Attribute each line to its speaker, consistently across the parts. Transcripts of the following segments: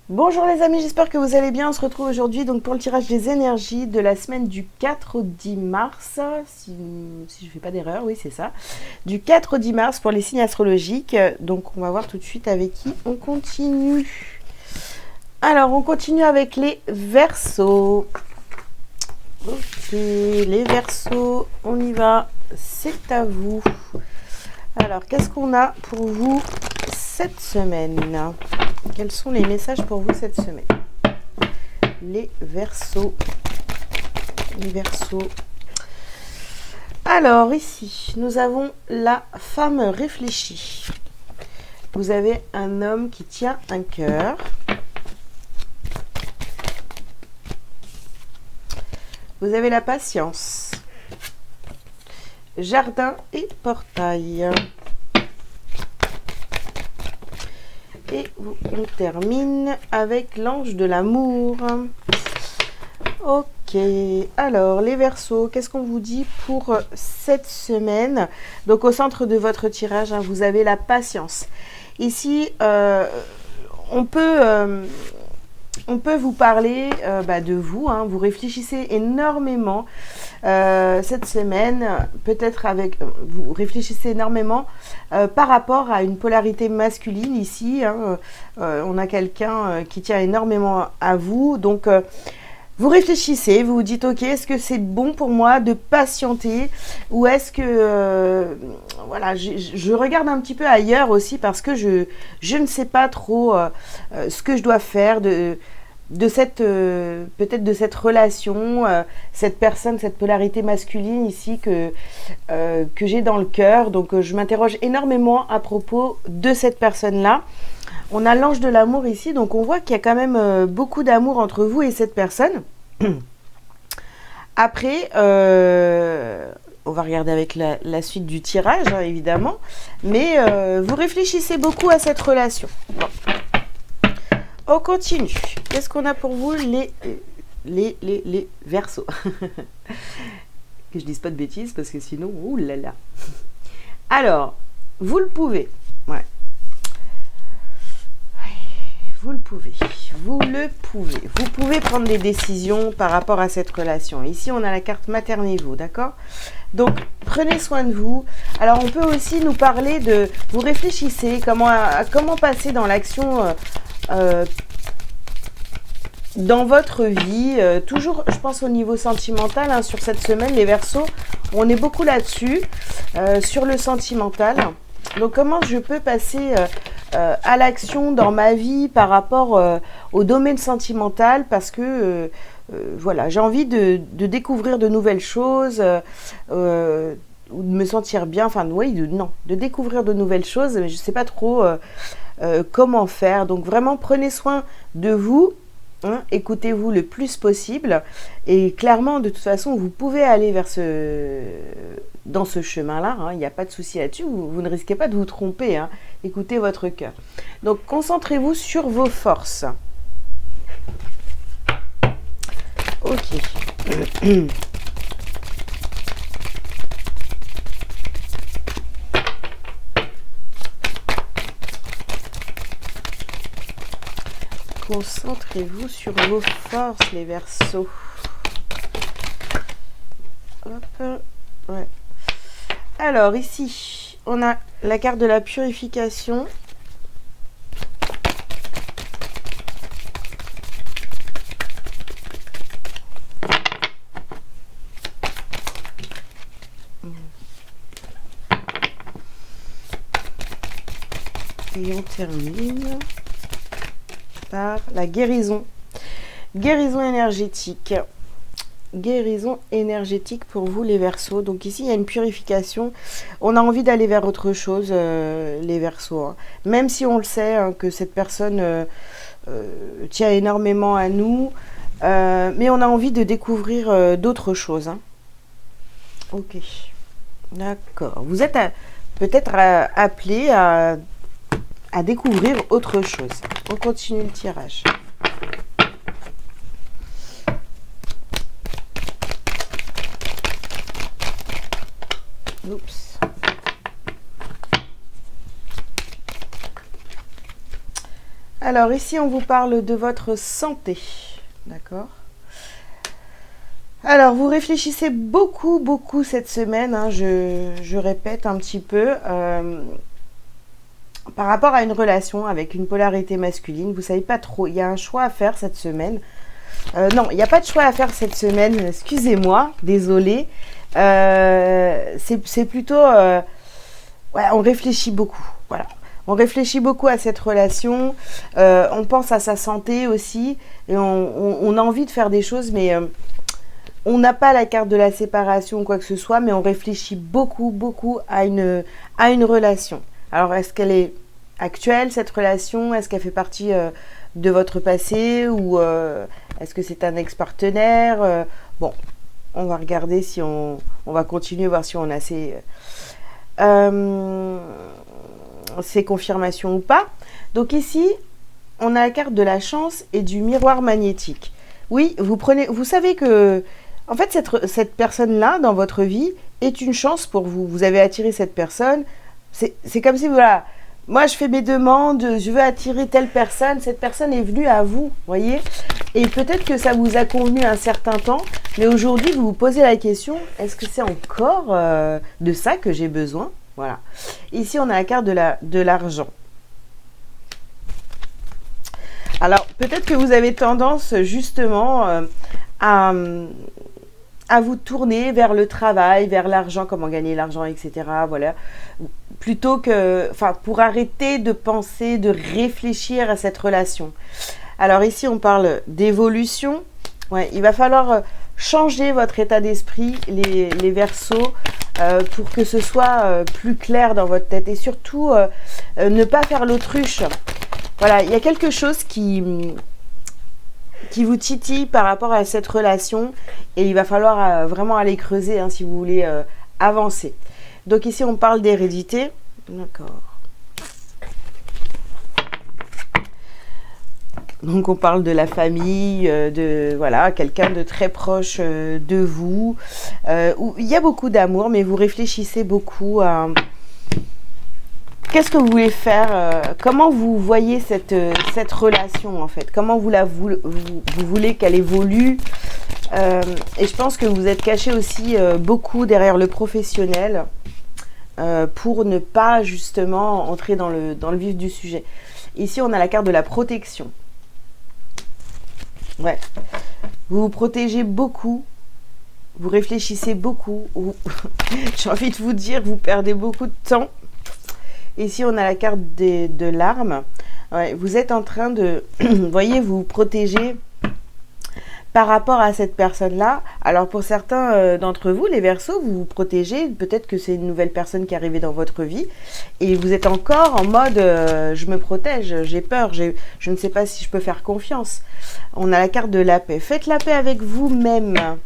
Speaker 1: Bonjour les amis, j'espère que vous allez bien. On se retrouve aujourd'hui donc pour le tirage des énergies de la semaine du 4 au 10 mars, si je ne fais pas d'erreur, oui c'est ça. Du 4 au 10 mars pour les signes astrologiques. Donc on va voir tout de suite avec qui on continue. Alors on continue avec les Verseaux. Ok, les Verseaux, on y va, c'est à vous. Alors qu'est-ce qu'on a pour vous cette semaine? Quels sont les messages pour vous cette semaine? Les Verseaux. Les Verseaux. Alors ici, nous avons la femme réfléchie. Vous avez un homme qui tient un cœur. Vous avez la patience. Jardin et portail. Et on termine avec l'ange de l'amour. Ok, alors les Verseaux, qu'est-ce qu'on vous dit pour cette semaine? Donc au centre de votre tirage, vous avez la patience. Ici, on peut vous parler de vous. Vous réfléchissez énormément cette semaine, peut-être vous réfléchissez énormément par rapport à une polarité masculine ici. On a quelqu'un qui tient énormément à vous, donc vous réfléchissez, vous vous dites ok, est-ce que c'est bon pour moi de patienter ou est-ce que voilà, je regarde un petit peu ailleurs aussi parce que je ne sais pas trop ce que je dois faire de cette peut-être de cette relation, cette personne, cette polarité masculine ici que j'ai dans le cœur. Donc je m'interroge énormément à propos de cette personne-là. On a l'ange de l'amour ici, donc on voit qu'il y a quand même beaucoup d'amour entre vous et cette personne. Après, on va regarder avec la suite du tirage, évidemment, mais vous réfléchissez beaucoup à cette relation. Bon. On continue. Qu'est-ce qu'on a pour vous, les Verseaux? Que je dise pas de bêtises, parce que sinon, oulala. Alors, vous le pouvez. Ouais. Vous le pouvez, vous le pouvez. Vous pouvez prendre des décisions par rapport à cette relation. Ici, on a la carte Maternez-vous, d'accord? Donc, prenez soin de vous. Alors, on peut aussi nous parler de... Vous réfléchissez à comment passer dans l'action dans votre vie. Toujours, je pense, au niveau sentimental. Sur cette semaine, les Verseaux, on est beaucoup là-dessus, sur le sentimental. Donc, comment je peux passer... à l'action dans ma vie par rapport au domaine sentimental parce que voilà, j'ai envie de découvrir de nouvelles choses ou de me sentir bien, de découvrir de nouvelles choses, mais je ne sais pas trop comment faire. Donc vraiment, prenez soin de vous. Écoutez-vous le plus possible et clairement de toute façon vous pouvez aller dans ce chemin-là, il n'y a pas de souci là-dessus, vous ne risquez pas de vous tromper, écoutez votre cœur. Donc concentrez-vous sur vos forces. Ok. Concentrez-vous sur vos forces, les Verseaux. Hop, ouais. Alors ici, on a la carte de la purification. Et on termine par la guérison. Guérison énergétique. Guérison énergétique pour vous, les Verseaux. Donc ici, il y a une purification. On a envie d'aller vers autre chose, les Verseaux. Même si on le sait, que cette personne tient énormément à nous. Mais on a envie de découvrir d'autres choses. Ok. D'accord. Vous êtes peut-être appelé à découvrir autre chose. On continue le tirage. Oups. Alors ici, on vous parle de votre santé. D'accord. Alors, vous réfléchissez beaucoup, beaucoup cette semaine. Hein, je répète un petit peu. Par rapport à une relation avec une polarité masculine, vous ne savez pas trop. Il y a un choix à faire cette semaine. Non, il n'y a pas de choix à faire cette semaine. Excusez-moi, désolée. C'est plutôt... ouais, on réfléchit beaucoup. Voilà. On réfléchit beaucoup à cette relation. On pense à sa santé aussi. Et on a envie de faire des choses, mais on n'a pas la carte de la séparation ou quoi que ce soit. Mais on réfléchit beaucoup, beaucoup à une relation. Alors, est-ce qu'elle est actuelle, cette relation? Est-ce qu'elle fait partie de votre passé? Ou est-ce que c'est un ex-partenaire? Bon, on va regarder si on va continuer, voir si on a ces confirmations ou pas. Donc ici, on a la carte de la chance et du miroir magnétique. Oui, vous savez que, en fait, cette personne-là, dans votre vie, est une chance pour vous. Vous avez attiré cette personne. C'est comme si, voilà, moi je fais mes demandes, je veux attirer telle personne, cette personne est venue à vous, voyez. Et peut-être que ça vous a convenu un certain temps, mais aujourd'hui vous vous posez la question, est-ce que c'est encore de ça que j'ai besoin? Voilà. Ici on a la carte de l'argent. Alors peut-être que vous avez tendance justement à vous tourner vers le travail, vers l'argent, comment gagner l'argent, etc. Voilà. Plutôt que, enfin, pour arrêter de penser, de réfléchir à cette relation. Alors ici, on parle d'évolution. Ouais, il va falloir changer votre état d'esprit, les Verseaux, pour que ce soit plus clair dans votre tête. Et surtout, ne pas faire l'autruche. Voilà, il y a quelque chose qui vous titille par rapport à cette relation et il va falloir vraiment aller creuser hein, si vous voulez avancer. Donc ici on parle d'hérédité. D'accord. Donc on parle de la famille, de voilà, quelqu'un de très proche de vous. Où il y a beaucoup d'amour, mais vous réfléchissez beaucoup à... Qu'est-ce que vous voulez faire? Comment vous voyez cette relation en fait? Comment vous voulez qu'elle évolue? Et je pense que vous êtes caché aussi beaucoup derrière le professionnel pour ne pas justement entrer dans le vif du sujet. Ici, on a la carte de la protection. Ouais. Vous vous protégez beaucoup. Vous réfléchissez beaucoup. J'ai envie de vous dire, vous perdez beaucoup de temps. Ici, on a la carte de l'arme. Ouais, vous êtes en train de, voyez, vous protéger par rapport à cette personne-là. Alors, pour certains d'entre vous, les Verseaux, vous vous protégez. Peut-être que c'est une nouvelle personne qui est arrivée dans votre vie. Et vous êtes encore en mode, je me protège, j'ai peur, je ne sais pas si je peux faire confiance. On a la carte de la paix. Faites la paix avec vous-même.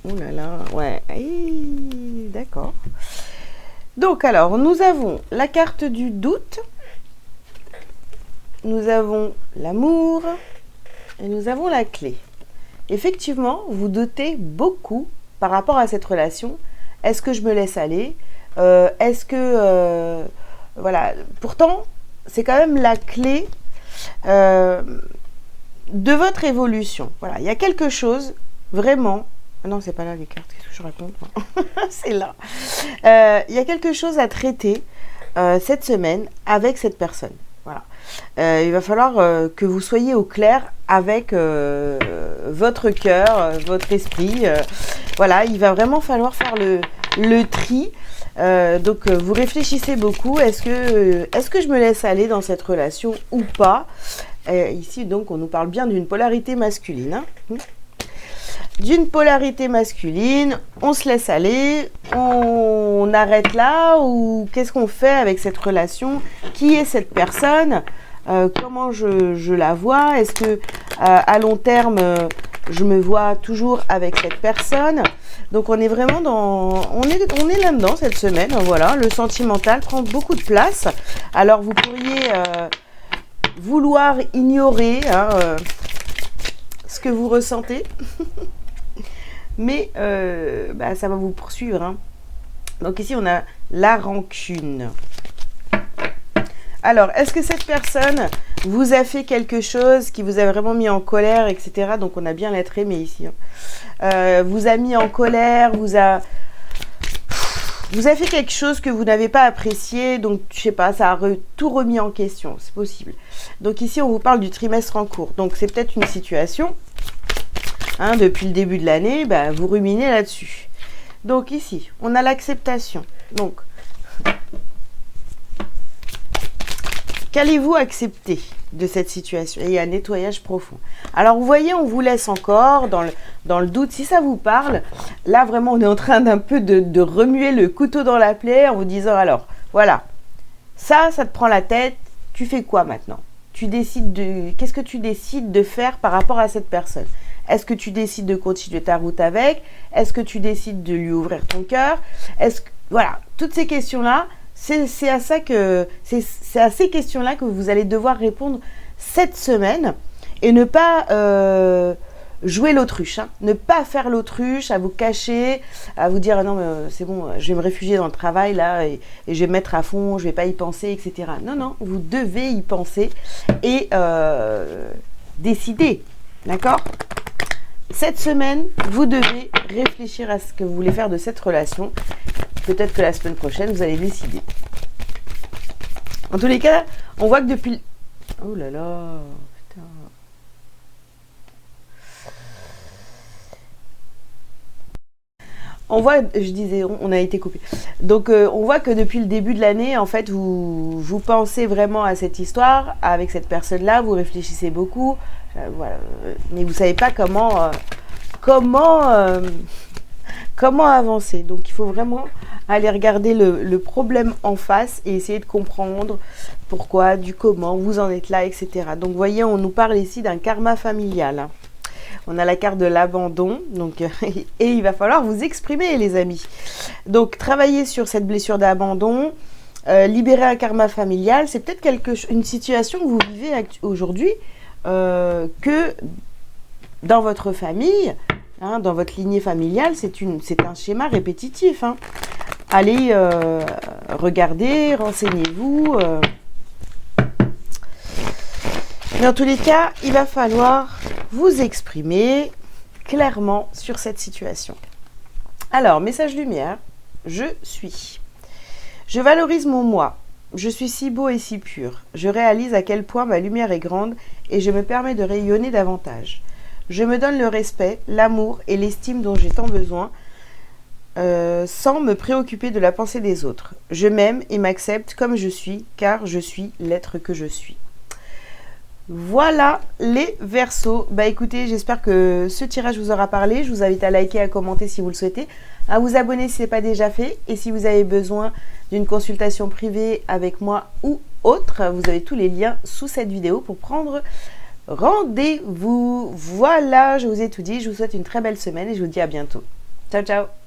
Speaker 1: Oh là là, ouais, d'accord. Donc alors, nous avons la carte du doute, nous avons l'amour et nous avons la clé. Effectivement, vous doutez beaucoup par rapport à cette relation. Est-ce que je me laisse aller? Est-ce que... voilà, pourtant, c'est quand même la clé de votre évolution. Voilà, il y a quelque chose, vraiment... Ah non, c'est pas là les cartes, qu'est-ce que je raconte? C'est là. Il y a quelque chose à traiter cette semaine avec cette personne. Voilà. Il va falloir que vous soyez au clair avec votre cœur, votre esprit. Voilà, il va vraiment falloir faire le tri. Donc, vous réfléchissez beaucoup. Est-ce que je me laisse aller dans cette relation ou pas? Ici, donc, on nous parle bien d'une polarité masculine. Hein. D'une polarité masculine, on se laisse aller, on arrête là ou qu'est-ce qu'on fait avec cette relation? Qui est cette personne? Comment je la vois? Est-ce que à long terme, je me vois toujours avec cette personne? Donc on est vraiment on est là-dedans cette semaine. Voilà, le sentimental prend beaucoup de place. Alors vous pourriez vouloir ignorer hein, ce que vous ressentez. Mais bah, ça va vous poursuivre. Hein. Donc ici, on a la rancune. Alors, est-ce que cette personne vous a fait quelque chose qui vous a vraiment mis en colère, etc. Donc, on a bien l'être aimé ici. Hein. Vous a mis en colère, vous a fait quelque chose que vous n'avez pas apprécié. Donc, je sais pas, ça a tout remis en question. C'est possible. Donc, ici, on vous parle du trimestre en cours. Donc, c'est peut-être une situation. Hein, depuis le début de l'année, bah, vous ruminez là-dessus. Donc, ici, on a l'acceptation. Donc, qu'allez-vous accepter de cette situation? Il y a un nettoyage profond. Alors, vous voyez, on vous laisse encore dans le doute. Si ça vous parle, là, vraiment, on est en train d'un peu de remuer le couteau dans la plaie en vous disant, alors, voilà, ça te prend la tête. Tu fais quoi maintenant? Qu'est-ce que tu décides de faire par rapport à cette personne? Est-ce que tu décides de continuer ta route avec? Est-ce que tu décides de lui ouvrir ton cœur? Voilà, toutes ces questions-là, c'est à ces questions-là que vous allez devoir répondre cette semaine et ne pas jouer l'autruche. Hein. Ne pas faire l'autruche, à vous cacher, à vous dire ah non mais c'est bon, je vais me réfugier dans le travail là et je vais me mettre à fond, je vais pas y penser, etc. Non, vous devez y penser et décider, d'accord? Cette semaine, vous devez réfléchir à ce que vous voulez faire de cette relation. Peut-être que la semaine prochaine, vous allez décider. En tous les cas, on voit que depuis... Oh là là, putain. On voit, je disais, on a été coupé. Donc, on voit que depuis le début de l'année, en fait, vous pensez vraiment à cette histoire, avec cette personne-là, vous réfléchissez beaucoup, voilà, mais vous ne savez pas comment avancer. Donc, il faut vraiment aller regarder le problème en face et essayer de comprendre pourquoi, du comment, vous en êtes là, etc. Donc, vous voyez, on nous parle ici d'un karma familial. Hein. On a la carte de l'abandon, donc et il va falloir vous exprimer, les amis. Donc, travailler sur cette blessure d'abandon, libérer un karma familial, c'est peut-être une situation que vous vivez aujourd'hui, que dans votre famille, hein, dans votre lignée familiale, c'est un schéma répétitif. Hein. Allez regarder, renseignez-vous. Mais en tous les cas, il va falloir vous exprimer clairement sur cette situation. Alors, message lumière, je suis. Je valorise mon moi. Je suis si beau et si pur. Je réalise à quel point ma lumière est grande et je me permets de rayonner davantage. Je me donne le respect, l'amour et l'estime dont j'ai tant besoin sans me préoccuper de la pensée des autres. Je m'aime et m'accepte comme je suis car je suis l'être que je suis. Voilà les Verseaux. Bah écoutez, j'espère que ce tirage vous aura parlé. Je vous invite à liker, à commenter si vous le souhaitez, à vous abonner si ce n'est pas déjà fait. Et si vous avez besoin d'une consultation privée avec moi ou autre, vous avez tous les liens sous cette vidéo pour prendre rendez-vous. Voilà, je vous ai tout dit. Je vous souhaite une très belle semaine et je vous dis à bientôt. Ciao, ciao!